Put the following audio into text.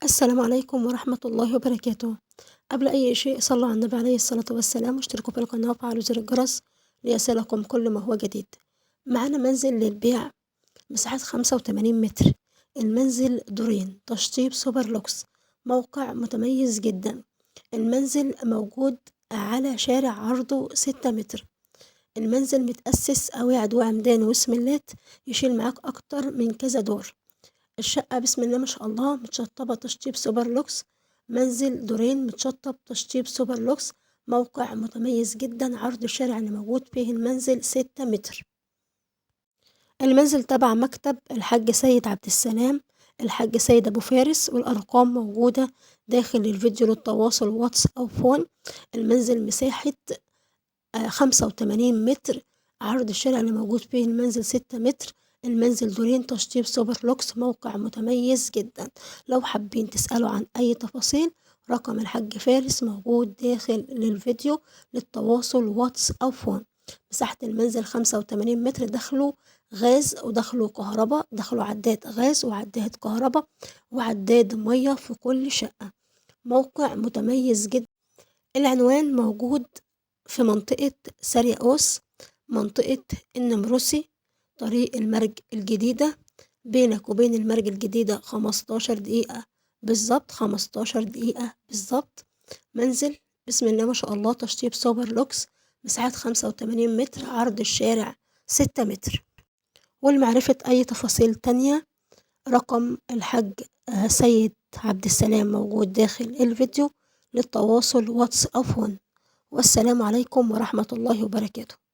السلام عليكم ورحمة الله وبركاته. قبل أي شيء صلوا على النبي عليه الصلاة والسلام واشتركوا في القناة وفعلوا زر الجرس ليصلكم كل ما هو جديد. معانا منزل للبيع، مساحة 85 متر. المنزل دورين، تشطيب سوبر لوكس، موقع متميز جدا. المنزل موجود على شارع عرضه 6 متر. المنزل متأسس قواعد وعمدان واسمنتات يشيل معاك أكتر من كذا دور. الشقة بسم الله ما شاء الله متشطبة تشطيب سوبر لوكس. منزل دورين متشطب تشطيب سوبر لوكس. موقع متميز جدا. عرض الشارع اللي موجود فيه المنزل 6 متر. المنزل تبع مكتب الحاج سيد عبد السلام، الحاج سيد أبو فارس، والأرقام موجودة داخل الفيديو للتواصل واتس أو فون. المنزل مساحة 85 متر. عرض الشارع اللي موجود فيه المنزل 6 متر. المنزل دورين تشطيب سوبر لوكس. موقع متميز جدا. لو حابين تسألوا عن أي تفاصيل، رقم الحاج فارس موجود داخل للفيديو للتواصل واتس أو فون. مساحة المنزل 85 متر. دخلوا غاز ودخلوا كهرباء، دخلوا عداد غاز وعداد كهرباء وعداد مية في كل شقة. موقع متميز جدا. العنوان موجود في منطقة سارياوس، منطقة النمرسي، طريق المرج الجديدة. بينك وبين المرج الجديدة 15 دقيقة بالظبط، 15 دقيقة بالظبط. منزل بسم الله ما شاء الله تشطيب سوبر لوكس. مساحة 85 متر. عرض الشارع 6 متر. ولمعرفة أي تفاصيل تانية، رقم الحاج سيد عبد السلام موجود داخل الفيديو للتواصل واتس أو فون. والسلام عليكم ورحمة الله وبركاته.